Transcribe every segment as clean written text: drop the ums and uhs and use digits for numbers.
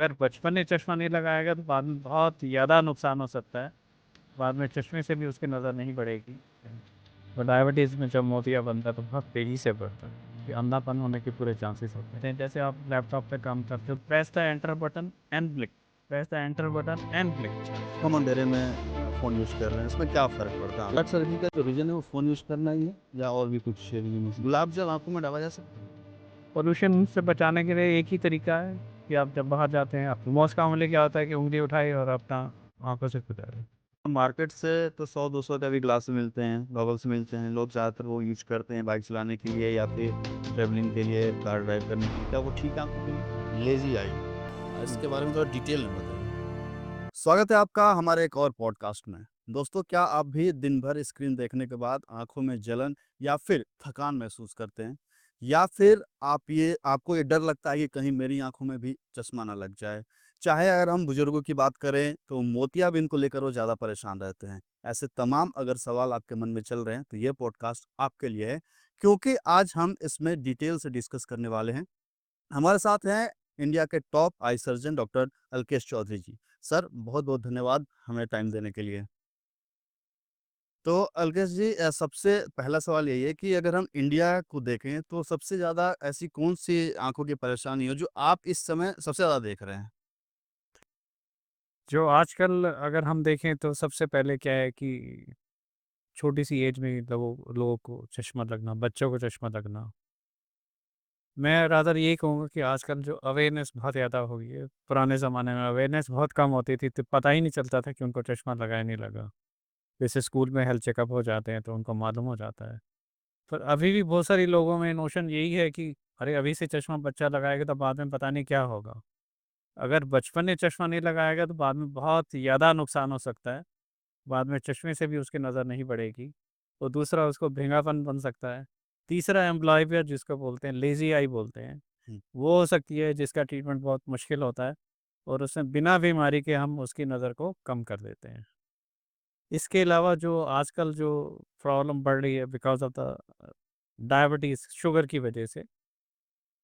अगर बचपन में चश्मा नहीं लगाएगा तो बाद में बहुत ज़्यादा नुकसान हो सकता है। बाद में चश्मे से भी उसकी नज़र नहीं बढ़ेगी। और डायबिटीज़ में जब मोतिया बनता है तो बहुत तेज़ी से बढ़ता है, कि अंधापन होने के पूरे चांसेस होते हैं। जैसे आप लैपटॉप पे काम करते हो, press the enter button and blink, press the enter button and blink. हम अंधेरे में फ़ोन यूज़ कर रहे हैं, इसमें क्या फ़र्क पड़ता है? ब्लड सर्जरी का जो रीज़न है वो फ़ोन यूज़ करना ही है या और भी कुछ रीज़न है? गुलाब जल आँखों में डाला जा सकता है? पोल्यूशन से बचाने के लिए एक ही तरीका है कि आप जब बाहर जाते हैं, आप मोस्ट कॉमनली क्या होता है कि उंगली उठाई और अपना आंखों से गुजारे। मार्केट से तो 100-200 का भी ग्लास मिलते हैं, गॉगल्स मिलते हैं। लोग ज़्यादातर वो यूज़ करते हैं बाइक चलाने के लिए या फिर ट्रैवलिंग के लिए, कार ड्राइव करने के लिए। क्या वो ठीक है आँखों के लिए? लेज़ी आई, इसके बारे में थोड़ा डिटेल में बताइए। स्वागत है आपका हमारे एक और पॉडकास्ट में। दोस्तों, क्या आप भी दिन भर स्क्रीन देखने के बाद आँखों में जलन या फिर थकान महसूस करते हैं? या फिर आपको ये डर लगता है कि कहीं मेरी आँखों में भी चश्मा ना लग जाए? चाहे अगर हम बुजुर्गों की बात करें तो मोतियाबिंद को लेकर वो ज़्यादा परेशान रहते हैं। ऐसे तमाम अगर सवाल आपके मन में चल रहे हैं तो ये पॉडकास्ट आपके लिए है, क्योंकि आज हम इसमें डिटेल से डिस्कस करने वाले हैं। हमारे साथ हैं इंडिया के top eye surgeon doctor Alkesh Chaudhary ji. Sir, बहुत-बहुत धन्यवाद हमें टाइम देने के लिए। तो अलकेश जी, सबसे पहला सवाल यही है कि अगर हम इंडिया को देखें तो सबसे ज़्यादा ऐसी कौन-सी आँखों की परेशानी है जो आप इस समय सबसे ज़्यादा देख रहे हैं? जो आजकल अगर हम देखें तो सबसे पहले क्या है कि छोटी सी एज में लोगों लोगों को चश्मा लगना, बच्चों को चश्मा लगना। मैं रादर यही कहूँगा कि आजकल जो अवेयरनेस बहुत ज़्यादा हो गई है। पुराने ज़माने में अवेयरनेस बहुत कम होती थी, तो पता ही नहीं चलता था कि उनको चश्मा लगा या नहीं लगा। जैसे स्कूल में हेल्थ चेकअप हो जाते हैं तो उनको मालूम हो जाता है। पर अभी भी बहुत सारे लोगों में नोशन यही है कि अरे अभी से चश्मा बच्चा लगाएगा तो बाद में पता नहीं क्या होगा। अगर बचपन में चश्मा नहीं लगाएगा तो बाद में बहुत ज़्यादा नुकसान हो सकता है। बाद में चश्मे से भी उसकी नज़र नहीं बढ़ेगी। और दूसरा उसको भेंगापन बन सकता है। तीसरा एम्ब्लॉयबिया जिसको बोलते हैं, लेज़ी आई बोलते हैं, हुँ। वो हो सकती है जिसका ट्रीटमेंट बहुत मुश्किल होता है और उसमें बिना बीमारी के हम उसकी नज़र को कम कर देते हैं। इसके अलावा जो आजकल जो प्रॉब्लम बढ़ रही है because of the diabetes, sugar की वजह से,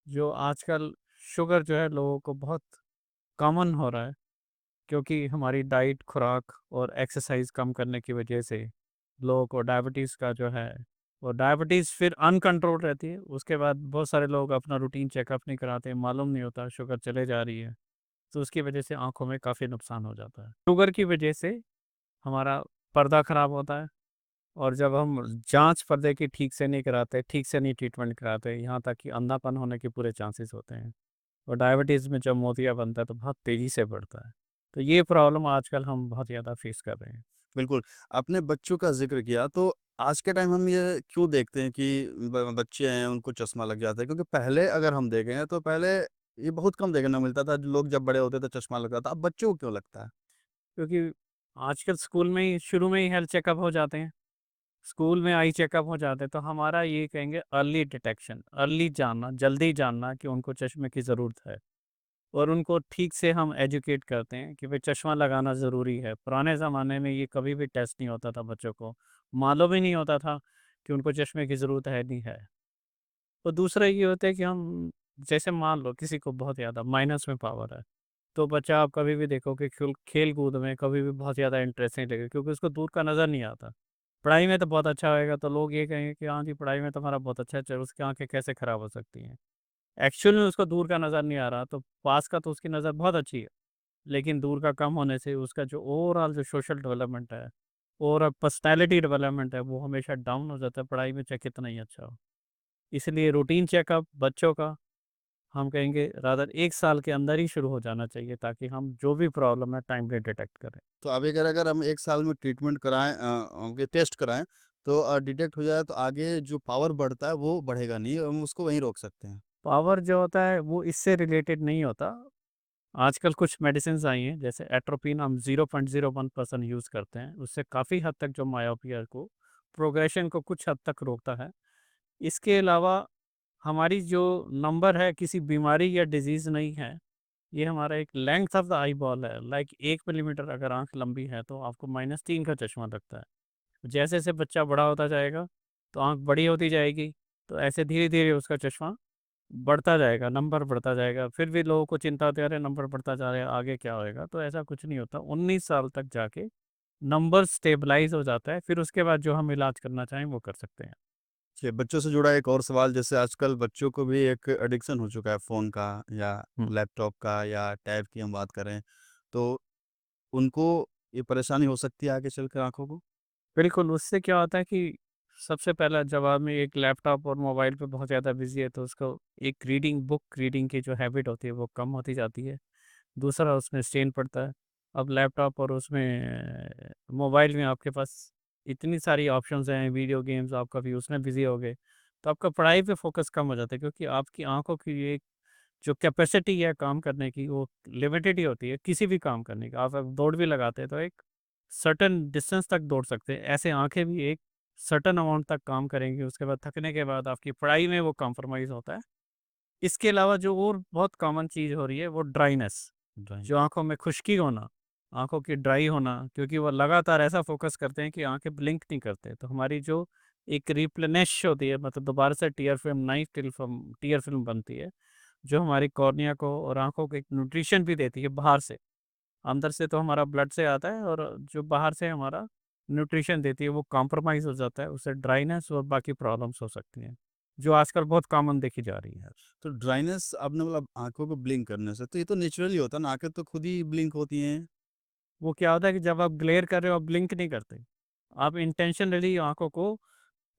जो आजकल शुगर जो है लोगों को बहुत कॉमन हो रहा है, क्योंकि हमारी डाइट, खुराक और एक्सरसाइज़ कम करने की वजह से लोगों को डायबिटीज़ का जो है, वो डायबिटीज़ फिर अनकंट्रोल रहती है। उसके बाद बहुत सारे लोग अपना रूटीन चेकअप नहीं कराते, मालूम नहीं होता शुगर चले जा रही है, तो उसकी वजह से आँखों में काफ़ी नुकसान हो जाता है। शुगर की वजह से हमारा पर्दा खराब होता है और जब हम जाँच पर्दे की ठीक से नहीं कराते, ठीक से नहीं ट्रीटमेंट कराते, यहाँ तक कि अंधापन होने के पूरे चांसेस होते हैं। और डायबिटीज़ में जब मोतिया बनता है तो बहुत तेज़ी से बढ़ता है। तो ये प्रॉब्लम आजकल हम बहुत ज़्यादा फेस कर रहे हैं। बिल्कुल, आपने बच्चों का ज़िक्र किया तो आज के टाइम हम ये क्यों देखते हैं कि ब बच्चे हैं उनको चश्मा लग जाता है? क्योंकि पहले अगर हम देखें तो पहले ये बहुत कम देखने को मिलता था, लोग जब बड़े होते थे चश्मा लगता था। अब बच्चों को क्यों लगता है? क्योंकि आजकल स्कूल में ही शुरू में ही हेल्थ चेकअप हो जाते हैं। स्कूल में आई चेकअप हो जाते हैं, तो हमारा ये कहेंगे अर्ली डिटेक्शन, अर्ली जानना, जल्दी जानना कि उनको चश्मे की ज़रूरत है। और उनको ठीक से हम एजुकेट करते हैं कि भाई चश्मा लगाना ज़रूरी है। पुराने ज़माने में ये कभी भी टेस्ट नहीं होता था बच्चों को, मालूम ही नहीं होता था कि उनको चश्मे की ज़रूरत है नहीं है। और दूसरा ये होता है कि हम जैसे मान लो किसी को बहुत ज़्यादा माइनस में पावर है, तो बच्चा आप कभी भी देखो कि खेल-कूद में कभी भी बहुत ज़्यादा इंटरेस्ट नहीं लेगा, क्योंकि उसको दूर का नज़र नहीं आता। पढ़ाई में तो बहुत अच्छा होएगा तो लोग ये कहेंगे कि हाँ जी, पढ़ाई में तो हमारा बहुत अच्छा है, चलो उसकी आँखें कैसे खराब हो सकती हैं। एक्चुअल में उसको दूर का नज़र नहीं आ रहा, तो पास का तो उसकी नज़र बहुत अच्छी है। लेकिन दूर का कम होने से उसका जो ओवरऑल जो सोशल डेवलपमेंट है, ओवरऑल पर्सनैलिटी डेवलपमेंट है, वो हमेशा डाउन हो जाता है, पढ़ाई में चाहे कितना ही अच्छा हो। इसलिए रूटीन चेकअप बच्चों का हम कहेंगे रादर 1 साल के अंदर ही शुरू हो जाना चाहिए, ताकि हम जो भी प्रॉब्लम है टाइमली डिटेक्ट करें। तो अभी अगर अगर हम 1 साल में ट्रीटमेंट कराएँ, उनके टेस्ट कराएँ तो डिटेक्ट हो जाए तो आगे जो पावर बढ़ता है वो बढ़ेगा नहीं, हम उसको वहीं रोक सकते हैं। पावर जो होता है वो इससे रिलेटेड नहीं होता। आजकल कुछ मेडिसिन्स आई हैं जैसे एट्रोपिन, हम 0.01% यूज़ करते हैं। उससे काफ़ी हद तक जो मायोपिया को प्रोग्रेशन को कुछ हद तक रोकता है। इसके अलावा हमारी जो नंबर है किसी बीमारी या डिज़ीज़ नहीं है। ये हमारा एक length of the eye ball है। लाइक 1 मिलीमीटर अगर आँख लंबी है तो आपको -3 का चश्मा लगता है। जैसे-जैसे बच्चा बड़ा होता जाएगा तो आँख बड़ी होती जाएगी, तो ऐसे धीरे-धीरे उसका चश्मा बढ़ता जाएगा, नंबर बढ़ता जाएगा, फिर भी लोगों को चिंता होती है, अरे नंबर बढ़ता जा रहा है, आगे क्या होएगा? तो ऐसा कुछ नहीं होता, 19 साल तक जाके नंबर स्टेबलाइज हो जाता है, फिर उसके बाद जो हम इलाज करना चाहें वो कर सकते हैं। जी, बच्चों से जुड़ा एक और सवाल, जैसे आजकल बच्चों को भी एक एडिक्शन हो चुका है फ़ोन का या हुँ। लैपटॉप का या टैब की हम बात करें, तो उनको ये परेशानी हो सकती है आगे चलकर आँखों को? बिल्कुल, उससे क्या होता है कि सबसे पहला जब आदमी एक लैपटॉप और मोबाइल पे बहुत ज़्यादा बिज़ी है, तो उसको एक बुक रीडिंग की जो हैबिट होती है, वो कम होती जाती है। दूसरा उसमें स्ट्रेन पड़ता है। अब लैपटॉप और उसमें मोबाइल में आपके पास इतनी सारी ऑप्शंस हैं, वीडियो गेम्स, आप कभी उसमें बिज़ी हो गए, तो आपका पढ़ाई पे फ़ोकस कम हो जाता है, क्योंकि आपकी आँखों की एक जो कैपेसिटी है काम करने की, वो लिमिटेड ही होती है, किसी भी काम करने की। आप अगर दौड़ भी लगाते हैं, तो एक सर्टेन डिस्टेंस तक दौड़ सकते हैं। ऐसे आँखें भी एक सर्टेन अमाउंट तक काम करेंगी, उसके बाद थकने के बाद आपकी पढ़ाई में वो कॉम्प्रोमाइज़ होता है। इसके अलावा जो और बहुत कॉमन चीज़ हो रही है, वो ड्राइनेस, राइट। जो आँखों में खुश्की होना, आँखों की ड्राई होना, क्योंकि वो लगातार ऐसा फ़ोकस करते हैं कि आँखें ब्लिंक नहीं करते। तो हमारी जो एक रिप्लेनिश होती है, मतलब दोबारा से टियर फ़िल्म, नई टियर फ़िल्म बनती है, जो हमारी कॉर्निया को और आँखों को एक न्यूट्रिशन भी देती है बाहर से। अंदर से तो हमारा ब्लड से आता है, और जो बाहर से हमारा न्यूट्रिशन देती है, वो कॉम्प्रोमाइज़ हो जाता है, उससे ड्राइनेस और बाकी प्रॉब्लम्स हो सकती हैं, जो आजकल बहुत कॉमन देखी जा रही है। तो ड्राइनेस आपने बोला आँखों को ब्लिंक करने से, तो ये तो नेचुरली होता है ना, आँखें तो खुद ही ब्लिंक होती हैं। वो क्या होता है कि जब आप ग्लेयर कर रहे हो, आप ब्लिंक नहीं करते। आप इंटेंशनली आँखों को,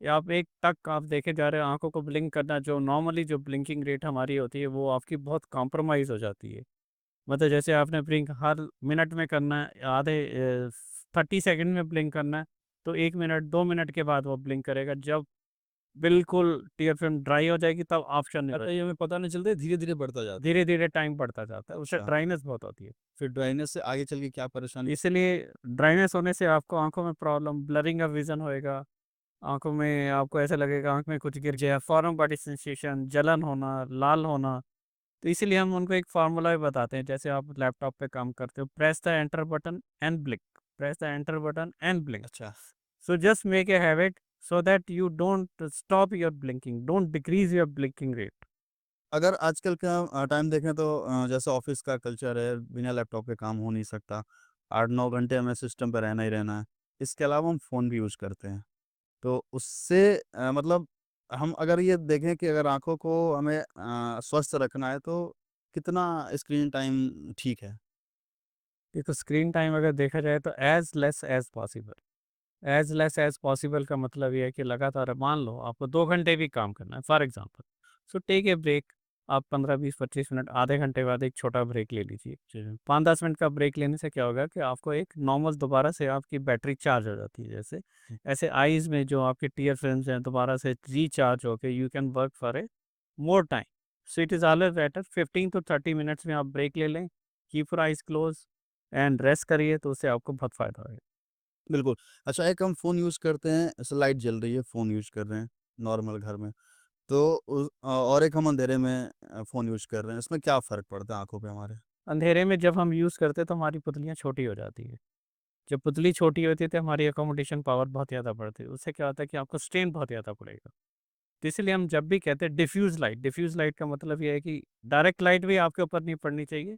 या आप एक टक आप देखे जा रहे हो, आँखों को ब्लिंक करना, जो नॉर्मली जो ब्लिंकिंग रेट हमारी होती है, वो आपकी बहुत कॉम्प्रोमाइज़ हो जाती है। मतलब जैसे आपने ब्लिंक हर मिनट में करना है, 30 सेकंड में ब्लिंक करना है, तो 1 मिनट, 2 मिनट के बाद वो ब्लिंक करेगा। जब बिल्कुल टियर फ़िल्म ड्राई हो जाएगी, तब ऑप्शन नहीं अच्छा, ये बचेगा। हमें पता नहीं चलता, धीरे-धीरे बढ़ता जाता है। धीरे-धीरे टाइम बढ़ता जाता है, उससे अच्छा, ड्राइनेस बहुत होती है। फिर ड्राइनेस से आगे चल के क्या परेशानी? इसलिए ड्राइनेस होने से आपको आँखों में प्रॉब्लम, ब्लरिंग ऑफ विज़न होएगा। आँखों में आपको ऐसा लगेगा आँख में कुछ गिर गया, फॉरेन बॉडी सेंसेशन, जलन होना, लाल होना। तो इसीलिए हम उनको एक फ़ॉर्मूला भी बताते हैं, जैसे आप लैपटॉप पे काम करते हो, press the enter button and blink, press the enter button and blink. अच्छा, so just make a habit so that you don't stop your blinking, don't decrease your blinking rate. अगर आजकल का टाइम देखें तो जैसे ऑफ़िस का culture है, बिना लैपटॉप के काम हो नहीं सकता। 8-9 घंटे हमें सिस्टम पे रहना ही रहना है। इसके अलावा हम फ़ोन भी यूज़ करते हैं। तो उससे मतलब हम अगर ये देखें कि अगर आँखों को हमें स्वस्थ रखना है, तो कितना स्क्रीन टाइम ठीक है? देखो, स्क्रीन टाइम अगर देखा जाए तो as less as possible. As less as possible का मतलब ये है कि लगातार, मान लो आपको 2 घंटे भी काम करना है for example, so take a break. आप 15, 20, 25 मिनट, आधे घंटे बाद एक छोटा ब्रेक ले लीजिए। जी। 5-10 मिनट का ब्रेक लेने से क्या होगा कि आपको एक नॉर्मल दोबारा से आपकी बैटरी चार्ज हो जाती है। जैसे ऐसे आईज़ में जो आपके टियर फिल्म्स हैं, दोबारा से रिचार्ज होके you can work for a more time. So it is always better 15 to 30 minutes में आप ब्रेक ले लें, keep your eyes close and rest करिए, तो उससे आपको बहुत फ़ायदा होगा। बिल्कुल। अच्छा, एक हम फ़ोन यूज़ करते हैं, ऐसे लाइट जल रही है, फ़ोन यूज़ कर रहे हैं, नॉर्मल घर में। तो और एक हम अंधेरे में फ़ोन यूज़ कर रहे हैं, इसमें क्या फ़र्क पड़ता है आँखों पे हमारे? अंधेरे में जब हम यूज़ करते हैं, तो हमारी पुतलियाँ छोटी हो जाती है। जब पुतली छोटी होती है, तो हमारी अकोमोडेशन पावर बहुत ज़्यादा बढ़ती है। उससे क्या होता है कि आपको स्ट्रेन बहुत ज़्यादा पड़ेगा। तो इसीलिए हम जब भी कहते हैं डिफ्यूज़ लाइट का मतलब ये है कि डायरेक्ट लाइट भी आपके ऊपर नहीं पड़नी चाहिए।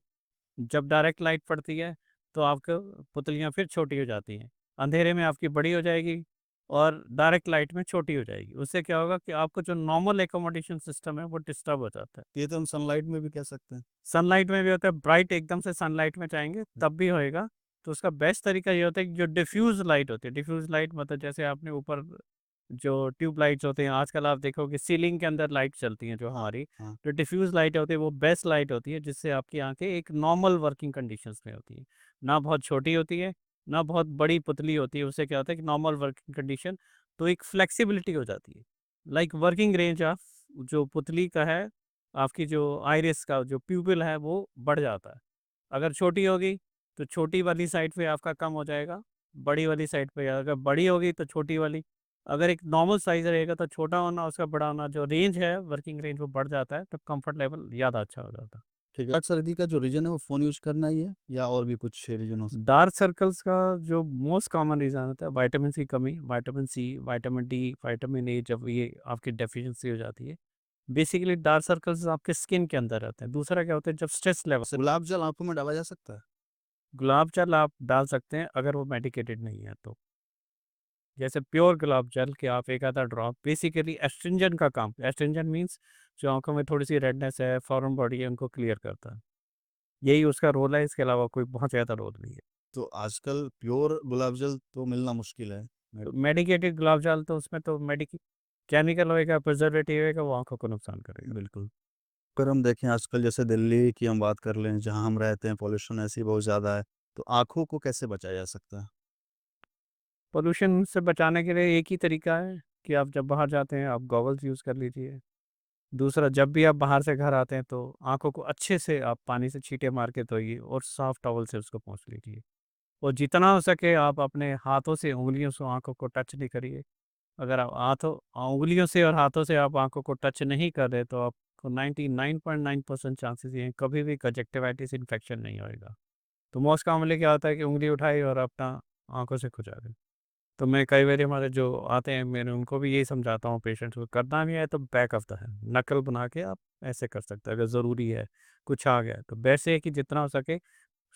जब डायरेक्ट लाइट पड़ती है, तो आपको पुतलियाँ फिर छोटी हो जाती हैं। अंधेरे में आपकी बड़ी हो जाएगी, और डायरेक्ट लाइट में छोटी हो जाएगी। उससे क्या होगा कि आपको जो नॉर्मल अकोमोडेशन सिस्टम है, वो डिस्टर्ब हो जाता है। ये तो हम सनलाइट में भी कह सकते हैं। सनलाइट में भी होता है, ब्राइट एकदम से सनलाइट में जाएँगे तब भी होएगा। तो उसका बेस्ट तरीका ये होता है कि जो डिफ्यूज़ लाइट होती है, डिफ्यूज़ लाइट मतलब जैसे आपने ऊपर जो ट्यूब लाइट्स होते हैं, आजकल आप देखोगे सीलिंग के अंदर लाइट चलती हैं जो हाँ, हमारी, हाँ। जो डिफ्यूज़ लाइट होती है, वो बेस्ट लाइट होती है, जिससे आपकी आँखें एक नॉर्मल वर्किंग कंडीशंस में होती हैं। ना बहुत छोटी होती है, ना बहुत बड़ी पुतली होती है, उससे क्या होता है कि नॉर्मल वर्किंग कंडीशन, तो एक फ्लेक्सिबिलिटी हो जाती है। लाइक वर्किंग रेंज ऑफ जो पुतली का है, आपकी जो आइरिस का जो प्यूपिल है, वो बढ़ जाता है। अगर छोटी होगी, तो छोटी वाली साइड पे आपका कम हो जाएगा, बड़ी वाली साइड पे, अगर बड़ी होगी तो छोटी वाली, अगर एक नॉर्मल साइज़ रहेगा तो छोटा होना, उसका बड़ा होना, जो रेंज है, वर्किंग रेंज वो बढ़ जाता है, तो कम्फर्ट लेवल ज़्यादा अच्छा हो जाता है। ठीक है। डार्क सर्दी का जो रीज़न है वो फ़ोन यूज़ करना ही है या और भी कुछ रीज़न हो सकता डार्क सर्कल्स का जो मोस्ट कॉमन रीज़न होता है, vitamin C, vitamin D, vitamin A, जब ये आपकी डेफ़िशिएंसी हो जाती है। बेसिकली डार्क सर्कल्स आपके स्किन के अंदर रहते हैं। दूसरा क्या होता है, जब स्ट्रेस लेवल से गुलाब जल आँखों में डाला जा सकता है? गुलाब जल आप डाल सकते हैं अगर वो मेडिकेटेड नहीं है तो। जैसे प्योर गुलाब जल के आप एक आधा ड्रॉप, बेसिकली एस्ट्रिंजेंट का काम, एस्ट्रिंजेंट मीन्स जो आँखों में थोड़ी-सी रेडनेस है, फॉरेन बॉडी है, उनको क्लियर करता है। यही उसका रोल है, इसके अलावा कोई बहुत ज़्यादा रोल नहीं है। तो आजकल प्योर गुलाब जल तो मिलना मुश्किल है। तो मेडिकेटेड गुलाब जल तो उसमें तो केमिकल होएगा, प्रिजर्वेटिव होएगा, वो आँखों को नुकसान करेगा। बिल्कुल। अगर हम देखें आजकल जैसे दिल्ली की हम बात कर लें, जहाँ हम रहते हैं पॉल्यूशन ऐसी बहुत ज़्यादा है, तो आँखों को कैसे बचाया जा सकता है? पोल्यूशन से बचाने के लिए एक ही तरीका है कि आप जब बाहर जाते हैं, आप गॉगल्स यूज़ कर लीजिए। दूसरा, जब भी आप बाहर से घर आते हैं, तो आँखों को अच्छे से आप पानी से छींटे मार के धोइए और सॉफ्ट टॉवल से उसको पोंछ लीजिए। और जितना हो सके आप अपने हाथों से, उँगलियों से आँखों को टच नहीं करिए। अगर आप उँगलियों से और हाथों से आप आँखों को टच नहीं कर रहे, तो आपको 99.9% चांसेस ये हैं, कभी भी कंजक्टिवाइटिस इन्फेक्शन नहीं होएगा। तो मोस्ट कॉमनली क्या होता है कि उँगली उठाई और अपना आँखों से खुजा दी। तो मैं कई बारी हमारे जो आते हैं, मैं उनको भी यही समझाता हूँ पेशेंट्स को, करना भी है तो बैक ऑफ द हैंड नकल बना के आप ऐसे कर सकते हैं। अगर ज़रूरी है, कुछ आ गया है, तो बेस्ट है कि जितना हो सके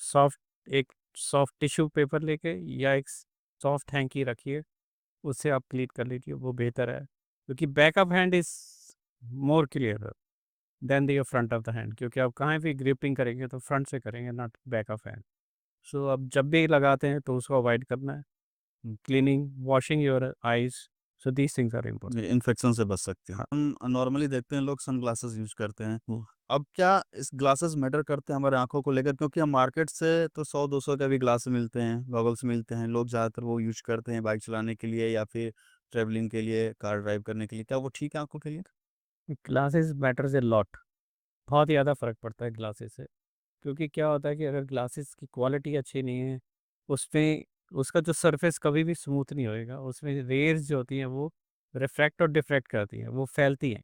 सॉफ्ट एक सॉफ्ट टिश्यू पेपर लेके या एक सॉफ्ट हैंकी रखिए, उससे आप क्लीन कर लीजिए, वो बेहतर है। क्योंकि back of hand is more clear than the front of the hand, क्योंकि आप कहाँ भी ग्रिपिंग करेंगे तो फ्रंट से करेंगे, नॉट बैक ऑफ हैंड। सो अब जब भी लगाते हैं तो उसको अवॉइड करना है। Cleaning, washing your eyes, so these things are important. ये इन्फेक्शन से बच सकते हैं। हाँ। हम नॉर्मली देखते हैं लोग सनग्लासेस यूज़ करते हैं। हुँ। अब क्या इस ग्लासेस मैटर करते हैं हमारे आँखों को लेकर? क्योंकि हम मार्केट से तो 100-200 के भी ग्लास मिलते हैं, गॉगल्स मिलते हैं। लोग ज़्यादातर वो यूज़ करते हैं बाइक चलाने के लिए या फिर ट्रैवलिंग के लिए, कार ड्राइव करने के लिए। क्या वो ठीक है आँखों के लिए? ग्लासेस मैटर्स अ लॉट, बहुत ज़्यादा फ़र्क पड़ता है ग्लासेस से। क्योंकि क्या होता है कि अगर ग्लासेस की क्वालिटी अच्छी नहीं है, उसमें उसका जो सरफेस कभी भी स्मूथ नहीं होएगा, उसमें रेज़ जो होती हैं वो रिफ्रैक्ट और डिफ्रैक्ट करती हैं, वो फैलती हैं।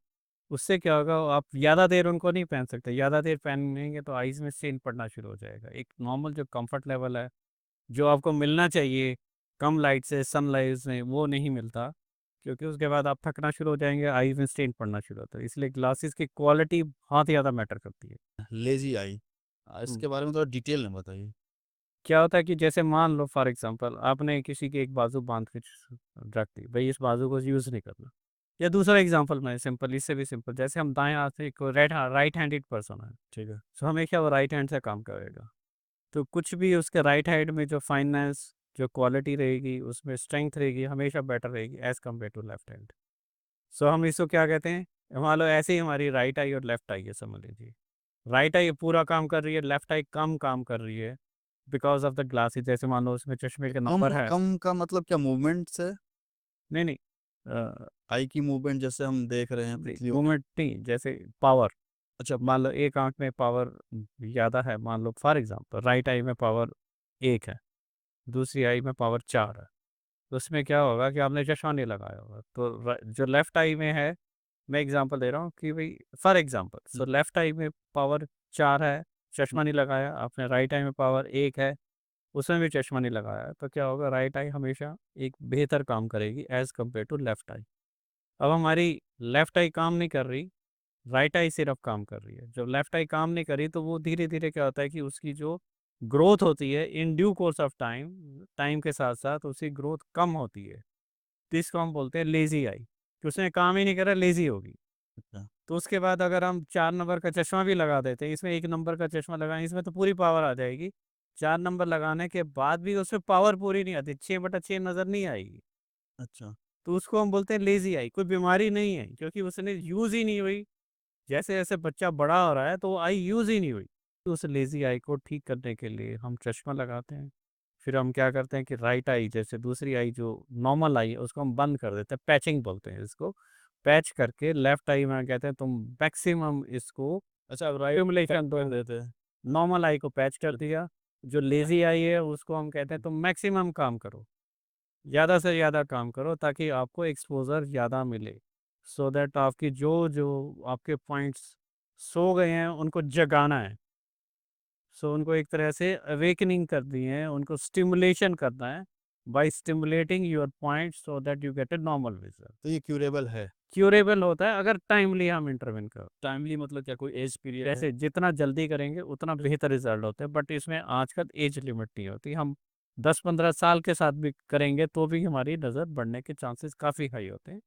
उससे क्या होगा, आप ज़्यादा देर उनको नहीं पहन सकते, ज़्यादा देर पहनेंगे तो आइज़ में स्ट्रेन पड़ना शुरू हो जाएगा। एक नॉर्मल जो कम्फर्ट लेवल है, जो आपको मिलना चाहिए कम लाइट से, सनलाइट से, वो नहीं मिलता, क्योंकि उसके बाद आप थकना शुरू हो जाएँगे, आइज़ में स्ट्रेन पड़ना शुरू होता है। इसलिए ग्लासेस की क्वालिटी बहुत ज़्यादा मैटर करती है। लेज़ी आई हुँ। इसके बारे में थोड़ा डिटेल में बताइए। क्या होता है कि जैसे मान लो फॉर एग्जांपल आपने किसी की एक बाजू बाँध के रख दी, भई इस बाजू को यूज़ नहीं करना। या दूसरा एग्जांपल मैं सिंपल, इससे भी सिंपल, जैसे हम दाएँ हाथ से को राइट हैंडेड पर्सन है, ठीक है? सो हमेशा वो राइट हैंड से काम करेगा। तो कुछ भी उसके राइट हैंड में जो फाइनेंस, जो क्वालिटी रहेगी, उसमें स्ट्रेंथ रहेगी, हमेशा बेटर रहेगी as compare to left hand. So हम इसको क्या कहते हैं, मान लो ऐसे ही हमारी राइट आई और लेफ्ट आई है, समझ लीजिए। राइट आई पूरा काम कर रही है, लेफ्ट आई कम काम कर रही है बिकॉज़ ऑफ द ग्लासेस। जैसे मान लो उसमें चश्मे के कम नंबर है। कम का मतलब क्या मूवमेंट से? नहीं, नहीं, अ, आई की मूवमेंट जैसे हम देख रहे हैं नहीं पुतलियों में। मूवमेंट नहीं, जैसे पावर। अच्छा, मान लो एक आँख में पावर ज़्यादा है, मान लो फॉर एग्ज़ाम्पल राइट आई में पावर 1 है, दूसरी आई में पावर 4 है। तो उसमें क्या होगा कि आपने चश्मा नहीं लगाया होगा, तो जो लेफ्ट आई में है, मैं एग्ज़ाम्पल दे रहा हूँ कि भई for example, hmm, so left eye में पावर 4 है, हुँ, चश्मा नहीं लगाया, आपने राइट आई में पावर 1 है, उसमें भी चश्मा नहीं लगाया, तो क्या होगा, राइट आई हमेशा एक बेहतर काम करेगी एज़ कम्पेयर टू लेफ्ट आई। अब हमारी लेफ्ट आई काम नहीं कर रही, राइट आई सिर्फ काम कर रही है। जब लेफ्ट आई काम नहीं कर रही, तो वो धीरे-धीरे क्या होता है कि उसकी जो ग्रोथ होती है in due course of time, time के साथ-साथ उसकी ग्रोथ कम होती है। तो इसको हम बोलते हैं लेज़ी आई, कि उसने काम ही नहीं करा, लेज़ी होगी। अच्छा, तो उसके बाद अगर हम 4 नंबर का चश्मा भी लगा देते हैं, इसमें 1 नंबर का चश्मा लगाएँ, इसमें तो पूरी पावर आ जाएगी। 4 नंबर लगाने के बाद भी उसमें पावर पूरी नहीं आती, 6/6 नज़र नहीं आएगी। अच्छा। तो उसको हम बोलते हैं लेज़ी आई, कोई बीमारी नहीं है, क्योंकि उसने यूज़ ही नहीं हुई। जैसे-जैसे बच्चा बड़ा हो रहा है, तो वो आई यूज़ ही नहीं हुई। तो उस लेज़ी आई को ठीक करने के लिए हम चश्मा लगाते हैं। फिर हम क्या करते हैं कि राइट आई, जैसे दूसरी आई जो नॉर्मल आई है, उसको हम बंद कर देते हैं, पैचिंग बोलते हैं इसको। पैच करके लेफ्ट आई में कहते हैं तुम मैक्सिमम इसको अच्छा, अब राइट स्टिमुलेशन कर दो। देते हैं। नॉर्मल आई को पैच कर दिया, जो लेज़ी आई है उसको हम कहते हैं तुम मैक्सिमम काम करो। ज़्यादा से ज़्यादा काम करो ताकि आपको एक्सपोज़र ज़्यादा मिले। सो दैट आपकी जो आपके पॉइंट्स सो गए हैं उनको जगाना है। सो उनको एक तरह से अवेकनिंग करनी है, उनको स्टिमुलेशन करना है, by stimulating your point so that you get a normal vision. तो ये क्यूरेबल है? क्यूरेबल होता है अगर टाइमली हम इंटरवेन करो। टाइमली मतलब क्या कोई एज पीरियड है? जैसे जितना जल्दी करेंगे उतना बेहतर रिजल्ट होते हैं, बट इसमें आजकल एज लिमिट नहीं होती। हम 10-15 साल के साथ भी करेंगे तो भी हमारी नज़र बढ़ने के चांसेस काफ़ी हाई होते हैं।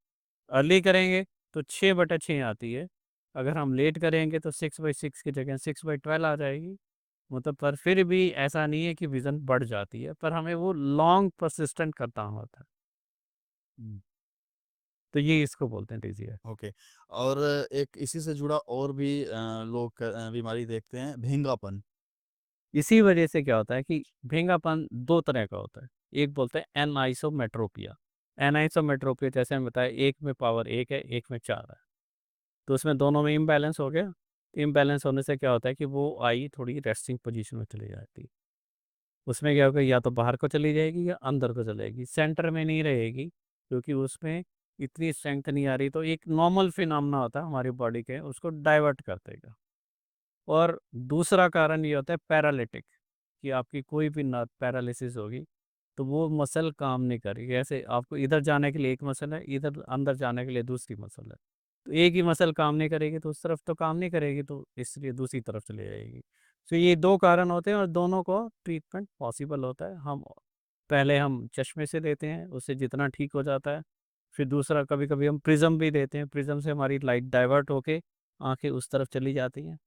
अर्ली करेंगे तो 6/6 आती है, अगर हम लेट करेंगे तो 6/6 की जगह 6/12 आ जाएगी। मतलब पर फिर भी ऐसा नहीं है कि विज़न बढ़ जाती है, पर हमें वो लॉन्ग परसिस्टेंट करना होता है। हुँ, तो ये इसको बोलते हैं डिज़ियर। ओके। और एक इसी से जुड़ा और भी लोग बीमारी देखते हैं, भेंगापन। इसी वजह से क्या होता है कि भेंगापन 2 तरह का होता है। एक बोलते हैं एनाइसोमेट्रोपिया। एनाइसोमेट्रोपिया जैसे हम बताएँ, एक में पावर 1 है, एक में 4 है। तो उसमें दोनों में इम्बैलेंस हो गया। इम्बैलेंस होने से क्या होता है कि वो आई थोड़ी रेस्टिंग पोज़ीशन में चली जाती है। उसमें क्या होगा, या तो बाहर को चली जाएगी या अंदर को चली जाएगी, सेंटर में नहीं रहेगी, क्योंकि उसमें इतनी स्ट्रेंथ नहीं आ रही। तो एक नॉर्मल फिनोमेना होता है हमारी बॉडी के, उसको डाइवर्ट कर देगा। और दूसरा कारण ये होता है पैरालिटिक, कि आपकी कोई भी नर्व पैरालिसिस होगी तो वो मसल काम नहीं करेगी। ऐसे आपको इधर जाने के लिए एक मसल है, इधर अंदर जाने के लिए दूसरी मसल है। तो एक ही मसल काम नहीं करेगी तो उस तरफ तो काम नहीं करेगी, तो इसलिए दूसरी तरफ चली जाएगी। तो ये 2 कारण होते हैं और दोनों को ट्रीटमेंट पॉसिबल होता है। हम पहले हम चश्मे से देते हैं, उससे जितना ठीक हो जाता है। फिर दूसरा कभी-कभी हम प्रिज़्म भी देते हैं, प्रिज़्म से हमारी लाइट डाइवर्ट होके आँखें उस तरफ चली जाती हैं।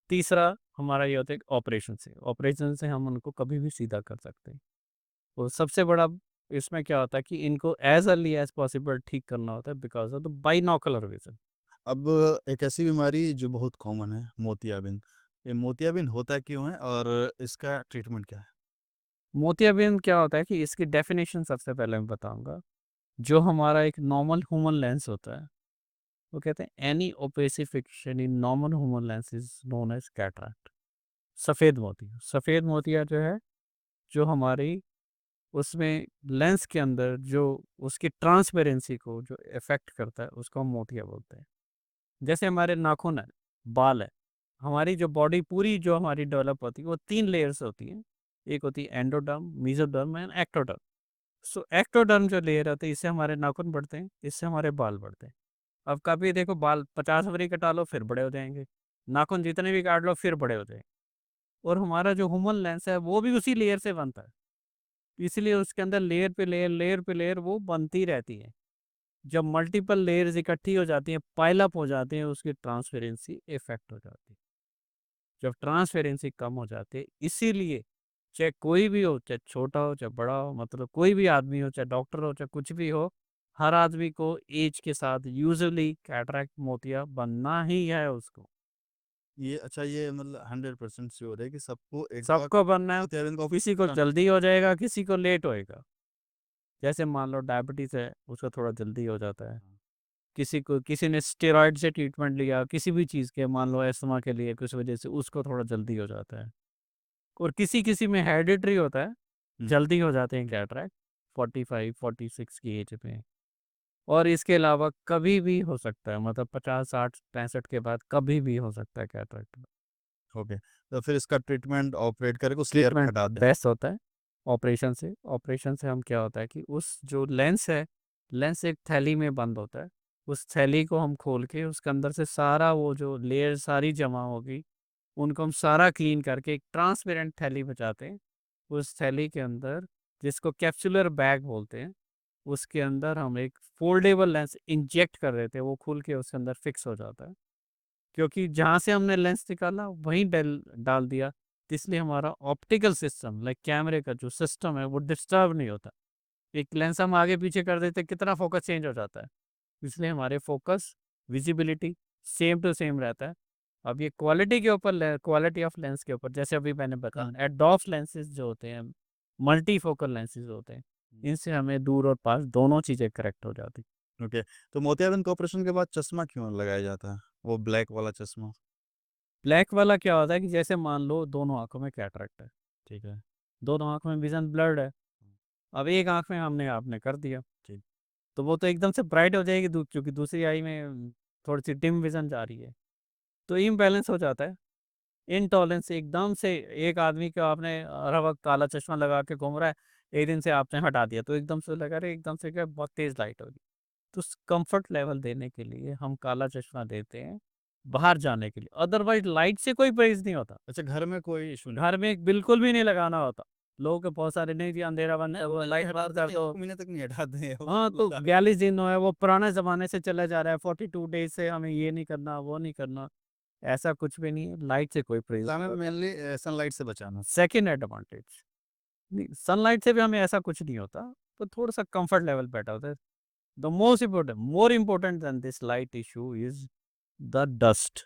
तीसरा हमारा ये होता है ऑपरेशन से हम उनको कभी भी सीधा कर सकते हैं। और सबसे बड़ा इसमें क्या होता है कि इनको एज़ अर्ली एज़ पॉसिबल ठीक करना होता है because of the binocular vision. अब एक ऐसी बीमारी जो बहुत कॉमन है, मोतियाबिंद। ये मोतियाबिंद होता क्यों है और इसका ट्रीटमेंट क्या है? मोतियाबिंद क्या होता है कि इसकी डेफ़िनेशन सबसे पहले मैं बताऊँगा। जो हमारा एक नॉर्मल ह्यूमन लेंस होता है, वो कहते हैं any opacification in normal human lens is known as cataract. सफ़ेद मोतिया। सफ़ेद मोतिया जो है, जो हमारी उसमें लेंस के अंदर जो उसकी ट्रांसपेरेंसी को जो इफ़ेक्ट करता है, उसको हम मोतिया बोलते हैं। जैसे हमारे नाखून है, बाल है, हमारी जो बॉडी पूरी जो हमारी डेवलप होती है, वो 3 लेयर्स होती हैं। एक होती है endoderm, mesoderm and ectoderm. So ectoderm जो लेयर होती है, इससे हमारे नाखून बढ़ते हैं, इससे हमारे बाल बढ़ते हैं। अब कभी देखो बाल 50 बारी कटा लो फिर बड़े हो जाएँगे, नाखून जितने भी काट लो फिर बड़े हो जाएँगे। और हमारा जो ह्यूमन लेंस है, वो भी उसी लेयर से बनता है। इसलिए उसके अंदर लेयर पे लेयर वो बनती रहती है। जब मल्टीपल लेयर्स इकट्ठी हो जाती हैं, पाइल अप हो जाते हैं, उसकी ट्रांसपेरेंसी इफेक्ट हो जाती है। जब ट्रांसपेरेंसी कम हो जाती है, इसीलिए चाहे कोई भी हो, चाहे छोटा हो, चाहे बड़ा हो, मतलब कोई भी आदमी हो, चाहे डॉक्टर हो, चाहे कुछ भी हो, हर आदमी को एज के साथ यूजुअली कैटरैक्ट मोतिया बनना ही है उसको। ये अच्छा, ये मतलब 100% श्योर है कि सबको एक बार सबको बनना है, मोतियाबिंद का किसी ऑपरेशन को कराना। जल्दी हो जाएगा, किसी को लेट होएगा। जैसे मान लो डायबिटीज़ है, उसका थोड़ा जल्दी हो जाता है। किसी को किसी ने स्टेरॉइड से ट्रीटमेंट लिया किसी भी चीज़ के, मान लो अस्थमा के लिए कुछ वजह से, उसको थोड़ा जल्दी हो जाता है। और किसी-किसी में हेरिडिटरी होता है, हुँ, जल्दी हो जाते हैं कैटरैक्ट 45-46 की एज में। और इसके अलावा कभी भी हो सकता है, मतलब 50, 60, 65 के बाद कभी भी हो सकता है कैटरैक्ट। ओके। तो फिर इसका ट्रीटमेंट ऑपरेट करके उस लेयर को ट्रीटमेंट हटा दें। बेस्ट होता है ऑपरेशन से। ऑपरेशन से हम क्या होता है कि उस जो लेंस है, लेंस एक थैली में बंद होता है। उस थैली को हम खोल के उसके अंदर से सारा वो जो लेयर सारी जमा होगी, उनको हम सारा क्लीन करके एक ट्रांसपेरेंट थैली बचाते हैं। उस थैली के अंदर, जिसको कैप्सुलर बैग बोलते हैं, उसके अंदर हम एक फोल्डेबल लेंस इंजेक्ट कर देते हैं, वो खुल के उसके अंदर फिक्स हो जाता है। क्योंकि जहाँ से हमने लेंस निकाला वहीं डल डाल दिया, तो इसलिए हमारा ऑप्टिकल सिस्टम लाइक कैमरे का जो सिस्टम है वो डिस्टर्ब नहीं होता। एक लेंस हम आगे पीछे कर देते कितना फोकस चेंज हो जाता है, इसलिए हमारे focus visibility same to same रहता है। अब ये क्वालिटी के ऊपर, क्वालिटी ऑफ लेंस के ऊपर, जैसे अभी मैंने बताया एडोफ लेंसेज जो होते हैं, मल्टी फोकल लेंसेज होते हैं, इनसे हमें दूर और पास दोनों चीज़ें करेक्ट हो जाती। ओके। तो मोतियाबिंद के ऑपरेशन के बाद चश्मा क्यों लगाया जाता है? वो ब्लैक वाला चश्मा? ब्लैक वाला क्या होता है कि जैसे मान लो दोनों आंखों में कैटरेक्ट है, ठीक है। दोनों आंखों में विजन ब्लर्ड है। अब एक आंख में हमने आपने कर दिया, ठीक। तो वो तो एकदम से ब्राइट हो जाएगी, क्योंकि दूसरी आई में थोड़ी सी डिम विजन जा रही है, तो इम्बैलेंस हो जाता है। इंटॉलेरेंस एकदम से, एक आदमी को आपने हर वक़्त काला चश्मा लगा के घूम रहा है, एक दिन से आपने हटा दिया, तो एकदम से लगा अरे एकदम से क्या बहुत तेज़ लाइट हो रही। तो स कम्फ़र्ट लेवल देने के लिए हम काला चश्मा देते हैं, बाहर जाने के लिए, अदरवाइज़ लाइट से कोई परहेज़ नहीं होता। अच्छा, घर में कोई इश्यू नहीं। घर में बिल्कुल भी नहीं लगाना होता। लोगों के बहुत सारे नहीं जी अंधेरा बन वो लाइट बंद कर दो। 1 महीने तक नहीं हटाते हैं वो हाँ, तो बता रहे। 42 दिन है वो पुराने ज़माने से चला जा रहा है, 42 डेज़ से हमें ये नहीं करना, वो नहीं करना, ऐसा कुछ भी नहीं है, लाइट से कोई परहेज़ हमें नहीं होता। मेनली सनलाइट से बचाना। सेकंड एडवांटेज नहीं, सनलाइट से भी हमें ऐसा कुछ नहीं होता, तो थोड़ा-सा कम्फर्ट लेवल बेटर होता है। The most important more important then this light issue is the dust.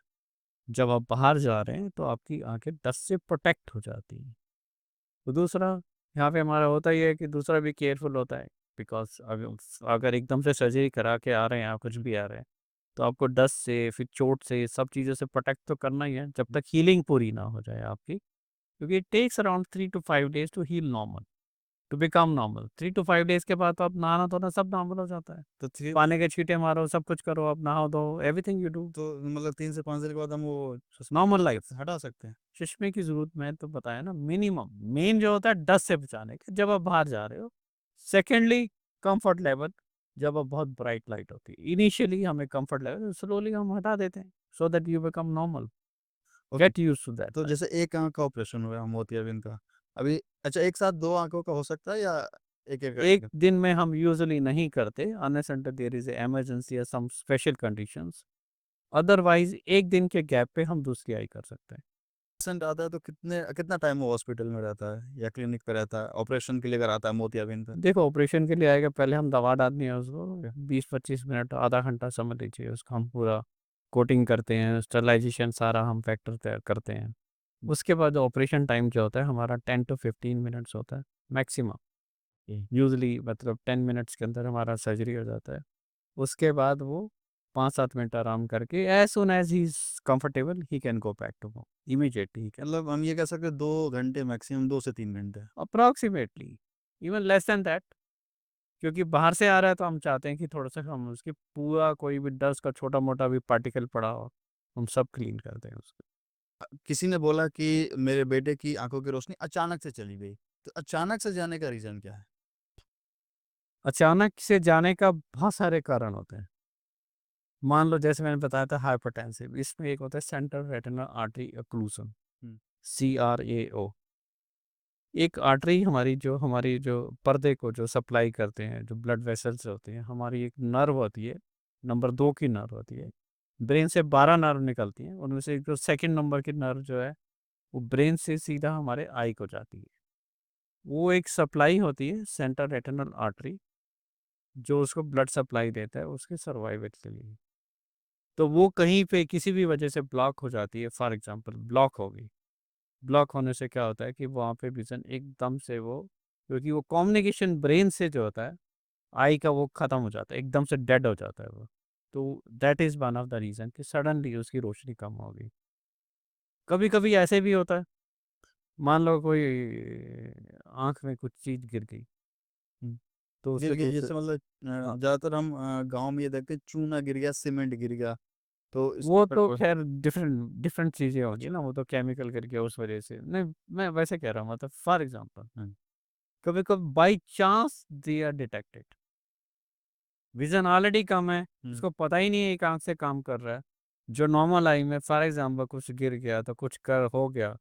जब आप बाहर जा रहे हैं, तो आपकी आँखें डस्ट से प्रोटेक्ट हो जाती हैं। तो दूसरा, यहाँ पे हमारा होता ये है कि दूसरा भी केयरफुल होता है, बिकॉज़ अगर एकदम से सर्जरी करा के आ रहे हैं या कुछ भी आ रहे हैं, तो आपको डस्ट से, फिर चोट से, सब चीज़ों से प्रोटेक्ट तो करना ही है, जब तक हीलिंग पूरी ना हो जाए आपकी। क्योंकि it takes around 3 to 5 days to heal normal, to become normal. 3 to 5 days के बाद तो आप नहाना-धोना सब नॉर्मल हो जाता है। तो थ्री पानी के छींटे मारो, सब कुछ करो, आप नहाओ-धो, एवरीथिंग यू डू, तो मतलब 3 से 5 दिन के बाद हम वो नॉर्मल लाइफ़। हटा सकते हैं। चश्मे की ज़रूरत मैं तो बताया ना मिनिमम, मेन जो होता है डस्ट से बचाने का जब आप बाहर जा रहे हो। सेकेंडली कंफर्ट लेवल, जब आप बहुत ब्राइट लाइट होती है। इनिशियली हमें कंफर्ट लेवल स्लोली हम हटा देते हैं so that you become normal, okay, get used to that तो लाइट। जैसे एक आँख का ऑपरेशन हुआ मोतियाबिंद का। अभी अच्छा, एक साथ 2 आँखों का हो सकता है या एक-एक एक करके? दिन में हम यूजुअली नहीं करते unless until there is a emergency या सम स्पेशल कंडीशंस। अदरवाइज़ एक दिन के गैप पे हम दूसरी आई कर सकते हैं। पेशेंट आता है तो कितना टाइम वो हॉस्पिटल में रहता है या क्लिनिक पे रहता है? ऑपरेशन के लिए अगर आता है मोतियाबिंद का? देखो ऑपरेशन के लिए आएगा, पहले हम दवा डालनी है उसको, 20-25 मिनट आधा घंटा समझ लीजिए, उसको हम पूरा कोटिंग करते हैं, स्टरलाइजेशन सारा हम फैक्टर तय करते हैं। उसके बाद ऑपरेशन टाइम जो होता है हमारा 10 टू 15 मिनट्स होता है मैक्सिमम। यूजुअली मतलब 10 मिनट्स के अंदर हमारा सर्जरी हो जाता है। उसके बाद वो 5-7 मिनट आराम करके as soon as he is comfortable he can go back to home, immediately he can, मतलब हम ये कह सकते हैं 2 घंटे मैक्सिमम 2 से 3 घंटे। Approximately even less than that. क्योंकि बाहर से आ रहा है तो हम चाहते हैं कि थोड़ा-सा हम उसकी पूरा कोई भी डस्ट का छोटा-मोटा भी पार्टिकल पड़ा हो, हम सब क्लीन कर दें उसको। किसी ने बोला कि मेरे बेटे की आँखों की रोशनी अचानक से चली गई। तो अचानक से जाने का रीज़न क्या है? अचानक से जाने का बहुत सारे कारण होते हैं। मान लो जैसे मैंने बताया था हाइपरटेंसिव, इसमें एक होता है सेंट्रल रेटिनल आर्टरी ओक्लूजन, हुँ। CRAO। एक आर्टरी हमारी जो पर्दे को जो सप्लाई करते हैं, जो ब्लड वेसल्स होते हैं, हमारी एक नर्व होती है, नंबर 2 की नर्व होती है। ब्रेन से 12 नर्व निकलती हैं, उनमें से एक जो सेकंड नंबर की नर्व जो है, वो ब्रेन से सीधा हमारे आई को जाती है। वो एक सप्लाई होती है सेंट्रल रेटिनल आर्टरी, जो उसको ब्लड सप्लाई देता है उसके सर्वाइवल के लिए। तो वो कहीं पे किसी भी वजह से ब्लॉक हो जाती है, फॉर एग्जांपल ब्लॉक हो गई। ब्लॉक होने से क्या होता है कि वहाँ पे विज़न एकदम से वो, क्योंकि वो कम्युनिकेशन ब्रेन से जो होता है, आई का वो ख़त्म हो जाता है, एकदम से डेड हो जाता है वो। तो that is one of the reason कि सडनली उसकी रोशनी कम हो गई। कभी-कभी ऐसे भी होता है, मान लो कोई आँख में कुछ चीज़ गिर गई, हुँ। तो गिर उसके गई दूसरे, जैसे मतलब हाँ, ज़्यादातर हम गाँव में ये देखते हैं चूना गिर गया, सीमेंट गिर गया, तो इस वो पर तो कोई ख़ैर डिफरेंट डिफरेंट चीज़ें होगी अच्छा। ना, वो तो केमिकल गिर गया उस वजह से। नहीं, मैं वैसे कह रहा हूँ मतलब फॉर एग्ज़ाम्पल, हुँ, कभी-कभी by chance they are detected. Vision already कम है, हुँ। उसको पता ही नहीं है एक आँख से काम कर रहा है। जो नॉर्मल आई में फॉर एग्ज़ाम्पल कुछ गिर गया तो कुछ कर हो गया,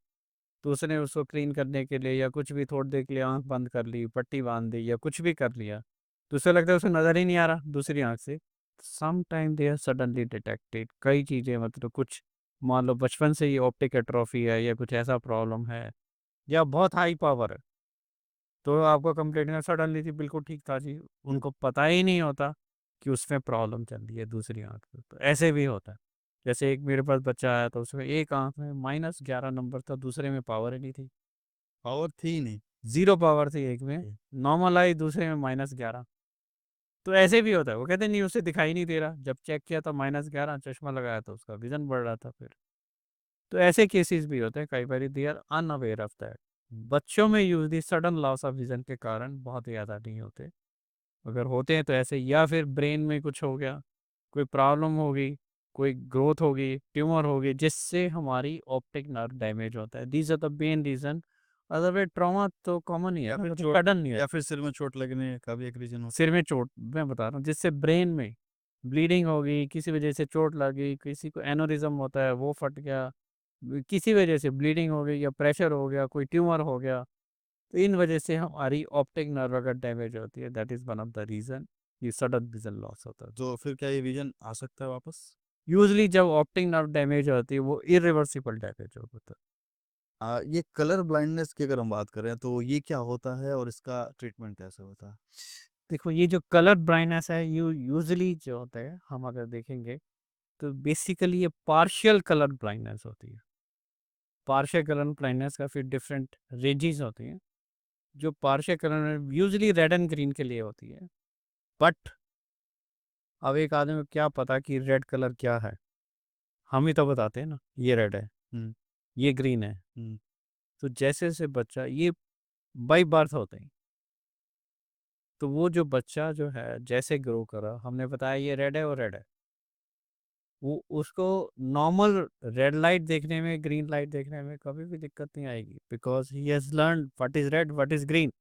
तो उसने उसको क्लीन करने के लिए या कुछ भी थोड़ी देर के लिए आँख बंद कर ली, पट्टी बाँध दी या कुछ भी कर लिया, तो उसे लगता है उसे नज़र ही नहीं आ रहा दूसरी आँख से। Some time they are suddenly detected, कई चीज़ें मतलब कुछ, मान लो बचपन से ही ऑप्टिक एट्रोफी है या कुछ ऐसा प्रॉब्लम है या बहुत हाई पावर है, तो आपको कंप्लेंट में सडनली जी बिल्कुल ठीक था जी, उनको पता ही नहीं होता कि उसमें प्रॉब्लम चल रही है दूसरी आँख में, तो ऐसे भी होता है। जैसे एक मेरे पास बच्चा आया था, उसमें एक आँख में -11 नंबर था, दूसरे में पावर ही नहीं थी। पावर थी ही नहीं। 0 पावर थी एक में, हुँ। नॉर्मल आई दूसरे में -11। तो ऐसे भी होता है, वो कहते हैं नहीं उसे दिखाई नहीं दे रहा, जब चेक किया तो -11, चश्मा लगाया तो उसका विज़न बढ़ रहा था फिर। तो ऐसे केसेस भी होते हैं, कई बारी they are unaware of that. बच्चों में usually sudden loss of vision के कारण बहुत ज़्यादा नहीं होते। अगर होते हैं तो ऐसे, या फिर ब्रेन में कुछ हो गया, कोई प्रॉब्लम हो गई, कोई ग्रोथ होगी, ट्यूमर होगी, जिससे हमारी ऑप्टिक नर्व डैमेज होता है। These are the main reason. Otherwise trauma तो कॉमन ही है, या फिर मतलब चोट सडन नहीं है। या फिर सिर में चोट लगने का भी एक रीज़न होता सिर में चोट, मैं बता रहा हूँ, जिससे ब्रेन में ब्लीडिंग हो गई, किसी वजह से चोट लग गई, किसी को एनोरिज्म होता है वो फट गया, किसी वजह से ब्लीडिंग हो गई या प्रेशर हो गया, कोई ट्यूमर हो गया, तो इन वजह से हमारी ऑप्टिक नर्व अगर डैमेज होती है, that is one of the reason ये सडन विजन लॉस होता है। तो फिर क्या ये विज़न आ सकता है वापस? यूजुअली जब ऑप्टिक नर्व डैमेज होती है वो इरिवर्सिबल डैमेज होता है। ये कलर ब्लाइंडनेस की अगर हम बात करें तो ये क्या होता है और इसका ट्रीटमेंट कैसे होता है? देखो ये जो कलर ब्लाइंडनेस है यूजुअली जो होता है, हम अगर देखेंगे तो बेसिकली ये पार्शियल कलर ब्लाइंडनेस होती है। पार्शियल कलर ब्लाइंडनेस का फिर डिफरेंट रेंजेस होती हैं। जो partial colour usually red and green के लिए होती है, बट अब एक आदमी को क्या पता कि रेड कलर क्या है? हम ही तो बताते हैं ना, ये रेड है, हुँ, ये ग्रीन है। हुँ। तो जैसे-जैसे बच्चा ये बाय बर्थ होते हैं, तो वो जो बच्चा जो है जैसे ग्रो करा, हमने बताया ये रेड है और रेड है। वो उसको नॉर्मल रेड लाइट देखने में, ग्रीन लाइट देखने में कभी भी दिक्कत नहीं आएगी, because he has learned what is red, what is green.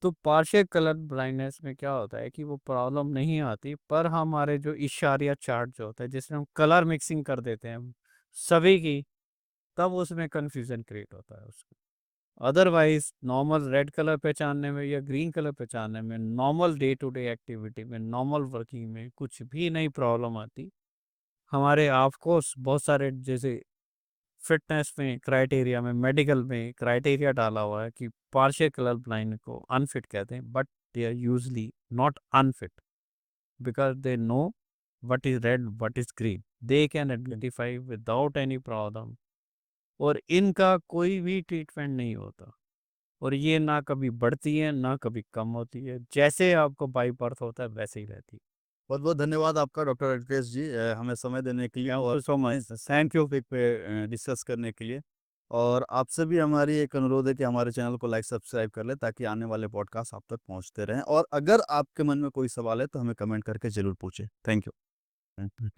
तो पार्शियल कलर ब्लाइंडनेस में क्या होता है कि वो प्रॉब्लम नहीं आती, पर हमारे जो इशारिया चार्ट जो होता है, जिसमें हम कलर मिक्सिंग कर देते हैं सभी की, तब उसमें कन्फ्यूज़न क्रिएट होता है उसको। अदरवाइज़ नॉर्मल रेड कलर पहचानने में या ग्रीन कलर पहचानने में, normal day to day activity में, नॉर्मल वर्किंग में कुछ भी नहीं प्रॉब्लम आती। हमारे ऑफ कोर्स बहुत सारे जैसे फिटनेस में क्राइटेरिया में, मेडिकल में क्राइटेरिया डाला हुआ है कि पार्शियल कलर ब्लाइंड को अनफिट कहते हैं, but they are usually not unfit because they know what is red, what is green, they can identify without any problem. और इनका कोई भी ट्रीटमेंट नहीं होता, और ये ना कभी बढ़ती है ना कभी कम होती है, जैसे आपको बाई बर्थ होता है वैसे ही रहती है। बहुत-बहुत धन्यवाद आपका डॉक्टर अल्केश जी हमें समय देने के लिए थैंक और you so much. Thank you topic पे डिस्कस करने के लिए। और आपसे भी हमारी एक अनुरोध है कि हमारे चैनल को लाइक सब्सक्राइब कर लें ताकि आने वाले पॉडकास्ट आप तक पहुँचते रहें और अगर आपके मन में कोई सवाल है तो हमें कमेंट करके ज़रूर पूछें। Thank you.